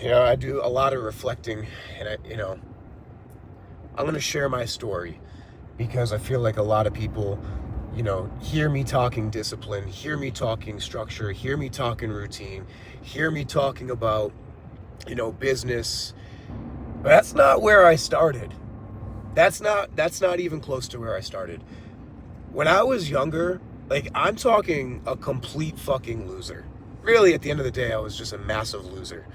I do a lot of reflecting, and I'm going to share my story because I feel like a lot of people, hear me talking discipline, hear me talking structure, hear me talking routine, hear me talking about, business. But that's not where I started. That's not even close to where I started. When I was younger, like, I'm talking a complete fucking loser. Really, at the end of the day, I was just a massive loser.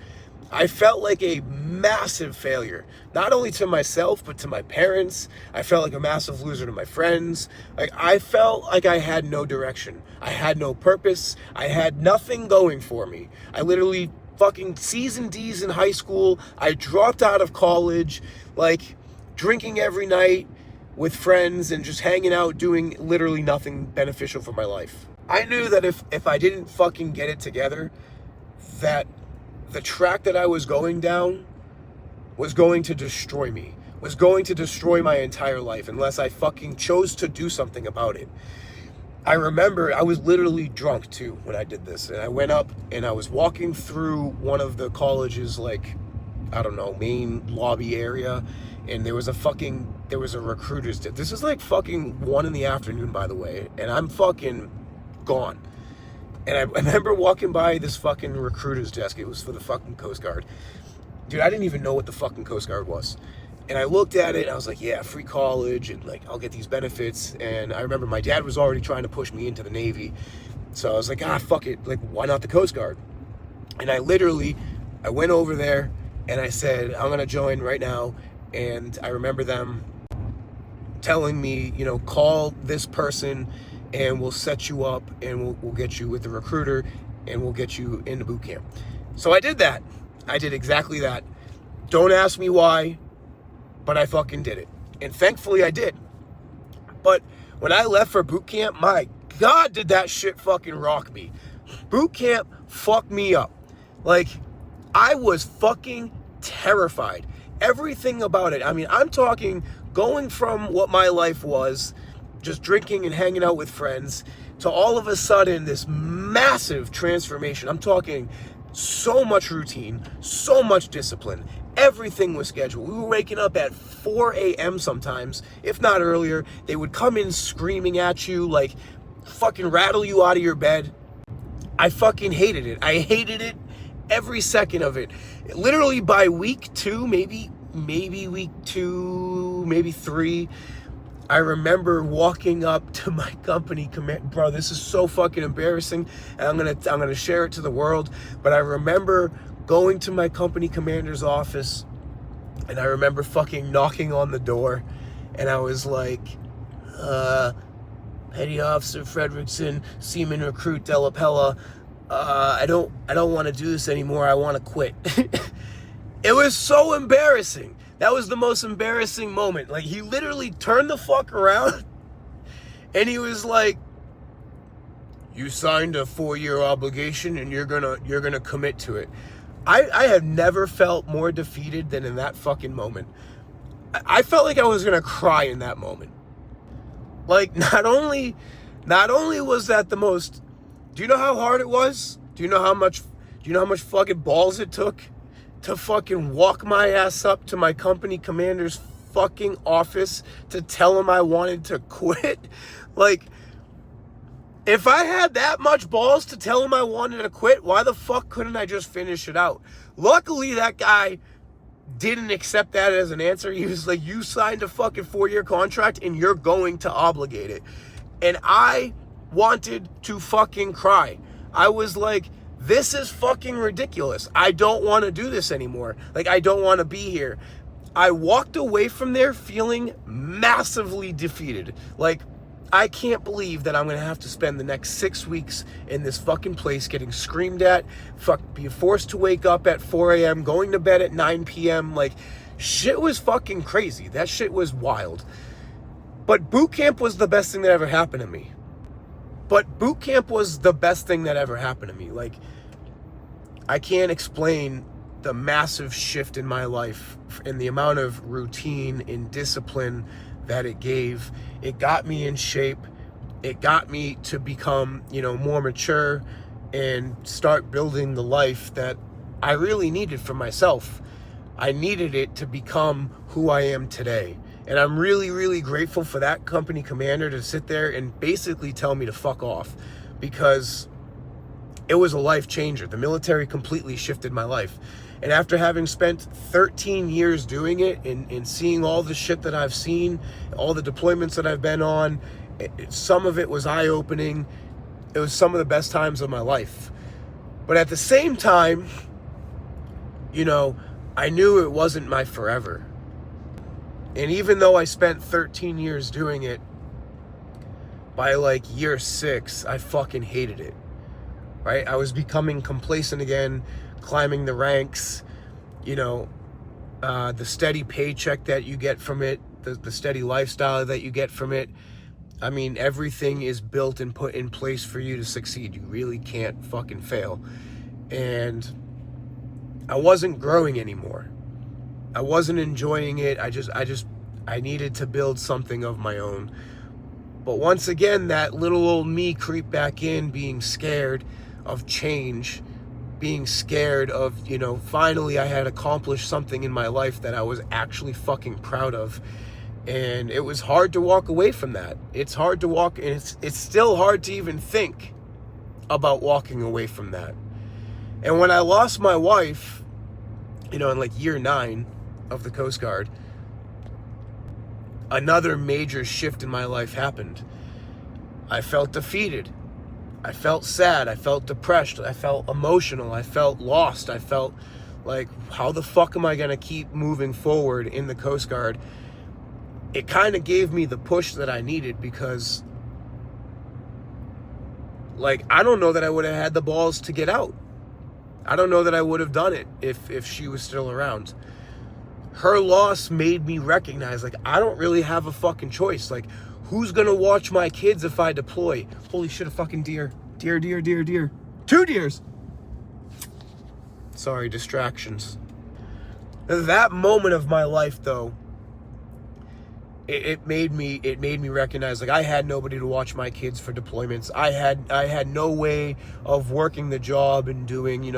I felt like a massive failure, not only to myself, but to my parents. I felt like a massive loser to my friends. Like, I felt like I had no direction. I had no purpose. I had nothing going for me. I literally fucking C's and D's in high school. I dropped out of college, like, drinking every night with friends and just hanging out, doing literally nothing beneficial for my life. I knew that if I didn't fucking get it together, that the track that I was going down was going to destroy me, was going to destroy my entire life unless I fucking chose to do something about it. I remember I was literally drunk too when I did this, and I went up and I was walking through one of the college's, like, I don't know, main lobby area, and there was a recruiter's desk. This is like fucking 1 PM, by the way, and I'm fucking gone. And I remember walking by this fucking recruiter's desk. It was for the fucking Coast Guard. Dude, I didn't even know what the fucking Coast Guard was. And I looked at it and I was like, yeah, free college and, like, I'll get these benefits. And I remember my dad was already trying to push me into the Navy. So I was like, fuck it. Like, why not the Coast Guard? And I went over there and I said, I'm going to join right now. And I remember them telling me, call this person and we'll set you up and we'll get you with the recruiter and we'll get you into boot camp. So I did that. I did exactly that. Don't ask me why, but I fucking did it. And thankfully I did. But when I left for boot camp, my God, did that shit fucking rock me. Boot camp fucked me up. Like, I was fucking terrified. Everything about it. I mean, I'm talking going from what my life was, just drinking and hanging out with friends, to all of a sudden this massive transformation. I'm talking so much routine, so much discipline. Everything was scheduled. We were waking up at 4 AM sometimes, if not earlier. They would come in screaming at you, like, fucking rattle you out of your bed. I fucking hated it. I hated it every second of it. Literally by week 2, maybe week 2, maybe 3, I remember walking up to my company command. Bro, this is so fucking embarrassing, and I'm gonna share it to the world. But I remember going to my company commander's office, and I remember fucking knocking on the door, and I was like, Petty Officer Fredrickson, Seaman Recruit Della Pella, I don't want to do this anymore. I want to quit. It was so embarrassing. That was the most embarrassing moment. Like, he literally turned the fuck around and he was like, you signed a 4-year obligation and you're gonna commit to it. I have never felt more defeated than in that fucking moment. I felt like I was gonna cry in that moment. Like, not only was that the most, do you know how hard it was? Do you know how much fucking balls it took to fucking walk my ass up to my company commander's fucking office to tell him I wanted to quit? Like, if I had that much balls to tell him I wanted to quit, why the fuck couldn't I just finish it out? Luckily, that guy didn't accept that as an answer. He was like, you signed a fucking 4-year contract and you're going to obligate it. And I wanted to fucking cry. I was like, this is fucking ridiculous. I don't want to do this anymore. Like, I don't want to be here. I walked away from there feeling massively defeated. Like, I can't believe that I'm going to have to spend the next 6 weeks in this fucking place getting screamed at, being forced to wake up at 4 AM, going to bed at 9 PM. Like, shit was fucking crazy. That shit was wild. But boot camp was the best thing that ever happened to me. Like, I can't explain the massive shift in my life and the amount of routine and discipline that it gave. It got me in shape. It got me to become, more mature and start building the life that I really needed for myself. I needed it to become who I am today. And I'm really, really grateful for that company commander to sit there and basically tell me to fuck off, because it was a life changer. The military completely shifted my life. And after having spent 13 years doing it and seeing all the shit that I've seen, all the deployments that I've been on, some of it was eye-opening. It was some of the best times of my life. But at the same time, I knew it wasn't my forever. And even though I spent 13 years doing it, by like year 6, I fucking hated it, right? I was becoming complacent again, climbing the ranks, the steady paycheck that you get from it, the steady lifestyle that you get from it. I mean, everything is built and put in place for you to succeed. You really can't fucking fail. And I wasn't growing anymore. I wasn't enjoying it. I needed to build something of my own. But once again, that little old me creeped back in, being scared of change, being scared of, finally I had accomplished something in my life that I was actually fucking proud of. And it was hard to walk away from that. It's hard to walk, and it's still hard to even think about walking away from that. And when I lost my wife, in like year 9 of the Coast Guard, another major shift in my life happened. I felt defeated. I felt sad. I felt depressed. I felt emotional. I felt lost. I felt like, how the fuck am I going to keep moving forward in the Coast Guard? It kind of gave me the push that I needed, because I don't know that I would have had the balls to get out. I don't know that I would have done it if she was still around. Her loss made me recognize, I don't really have a fucking choice. Who's going to watch my kids if I deploy? Holy shit, a fucking deer. Deer. 2 deers. Sorry, distractions. That moment of my life, though, it made me recognize, I had nobody to watch my kids for deployments. I had no way of working the job and doing,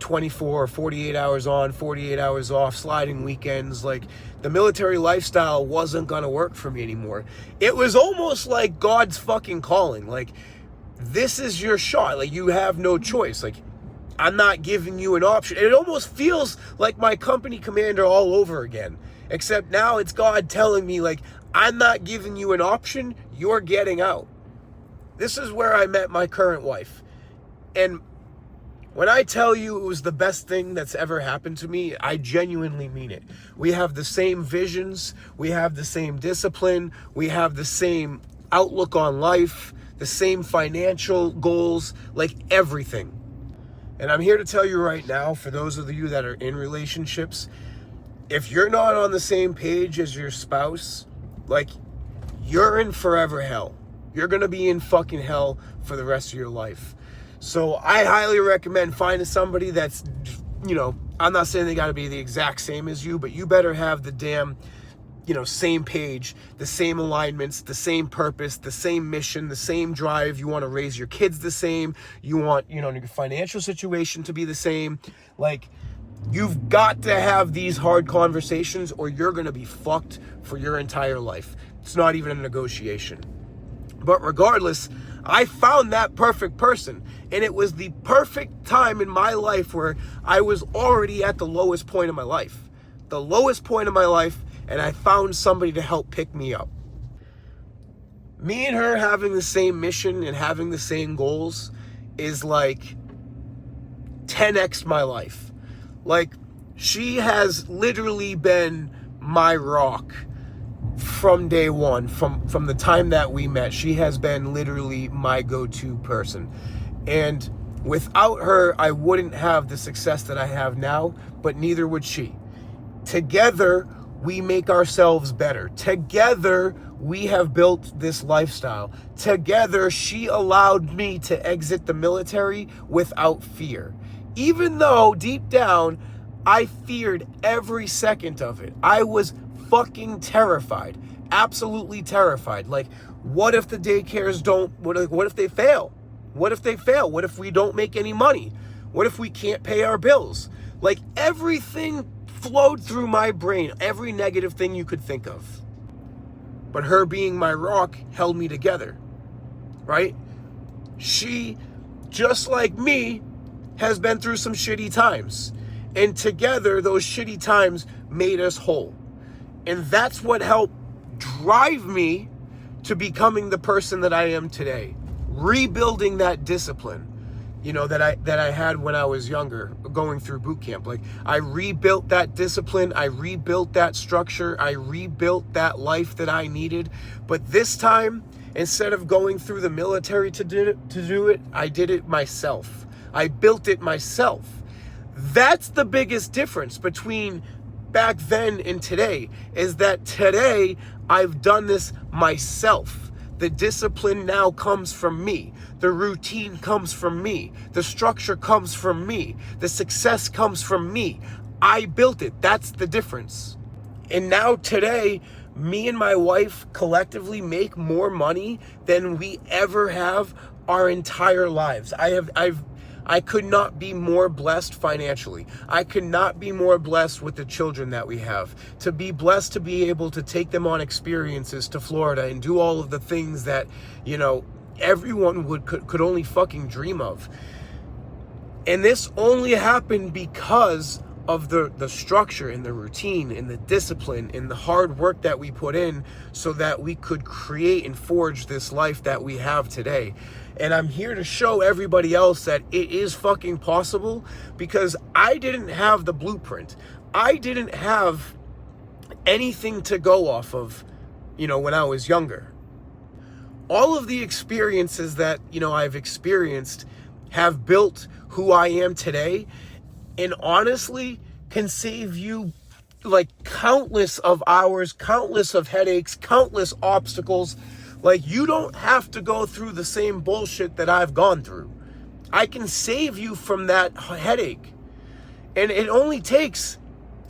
24 or 48 hours on, 48 hours off, sliding weekends. The military lifestyle wasn't going to work for me anymore. It was almost like God's fucking calling. This is your shot. You have no choice. I'm not giving you an option. It almost feels like my company commander all over again. Except now it's God telling me, I'm not giving you an option. You're getting out. This is where I met my current wife. And when I tell you it was the best thing that's ever happened to me, I genuinely mean it. We have the same visions. We have the same discipline. We have the same outlook on life, the same financial goals, everything. And I'm here to tell you right now, for those of you that are in relationships, if you're not on the same page as your spouse, you're in forever hell. You're going to be in fucking hell for the rest of your life. So I highly recommend finding somebody that's, I'm not saying they got to be the exact same as you, but you better have the damn, same page, the same alignments, the same purpose, the same mission, the same drive. You want to raise your kids the same. You want, your financial situation to be the same. You've got to have these hard conversations, or you're going to be fucked for your entire life. It's not even a negotiation. But regardless, I found that perfect person. And it was the perfect time in my life where I was already at the lowest point of my life. The lowest point of my life, and I found somebody to help pick me up. Me and her having the same mission and having the same goals is 10x my life. She has literally been my rock from day one, from the time that we met. She has been literally my go-to person. And without her, I wouldn't have the success that I have now, but neither would she. Together, we make ourselves better. Together, we have built this lifestyle. Together, she allowed me to exit the military without fear. Even though deep down, I feared every second of it. I was fucking terrified. Absolutely terrified. What if the daycares don't, what if they fail? What if they fail? What if we don't make any money? What if we can't pay our bills? Like, everything flowed through my brain, every negative thing you could think of. But her being my rock held me together, right? She, just like me, has been through some shitty times. And together, those shitty times made us whole. And that's what helped drive me to becoming the person that I am today. Rebuilding that discipline, that I had when I was younger, going through boot camp. Like, I rebuilt that discipline, I rebuilt that structure, I rebuilt that life that I needed. But this time, instead of going through the military to do it, I did it myself. I built it myself. That's the biggest difference between back then and today, is that today I've done this myself. The discipline now comes from me. The routine comes from me. The structure comes from me. The success comes from me. I built it. That's the difference. And now today, me and my wife collectively make more money than we ever have our entire lives. I could not be more blessed financially. I could not be more blessed with the children that we have. To be blessed to be able to take them on experiences to Florida and do all of the things that, everyone could only fucking dream of. And this only happened because of the structure and the routine and the discipline and the hard work that we put in so that we could create and forge this life that we have today. And I'm here to show everybody else that it is fucking possible, because I didn't have the blueprint. I didn't have anything to go off of, when I was younger. All of the experiences that, I've experienced have built who I am today, and honestly can save you like countless of hours, countless of headaches, countless obstacles. Like, you don't have to go through the same bullshit that I've gone through. I can save you from that headache. And it only takes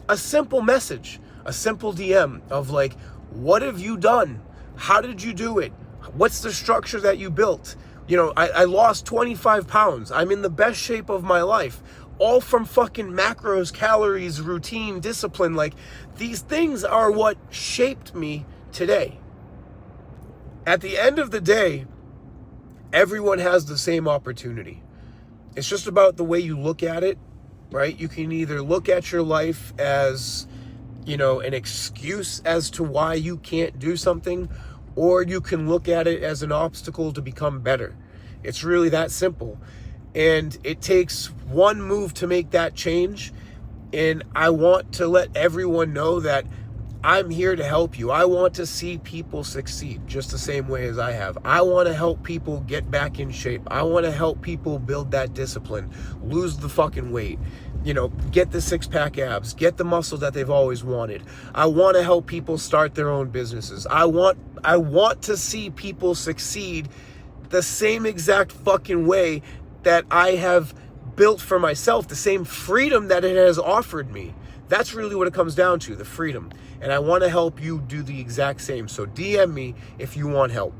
a simple message, a simple DM of like, what have you done? How did you do it? What's the structure that you built? I lost 25 pounds. I'm in the best shape of my life. All from fucking macros, calories, routine, discipline. Like, these things are what shaped me today. At the end of the day, everyone has the same opportunity. It's just about the way you look at it, right? You can either look at your life as, an excuse as to why you can't do something, or you can look at it as an obstacle to become better. It's really that simple. And it takes one move to make that change. And I want to let everyone know that I'm here to help you. I want to see people succeed just the same way as I have. I want to help people get back in shape. I want to help people build that discipline, lose the fucking weight, get the six-pack abs, get the muscle that they've always wanted. I want to help people start their own businesses. I want to see people succeed the same exact fucking way that I have built for myself, the same freedom that it has offered me. That's really what it comes down to, the freedom. And I want to help you do the exact same. So DM me if you want help.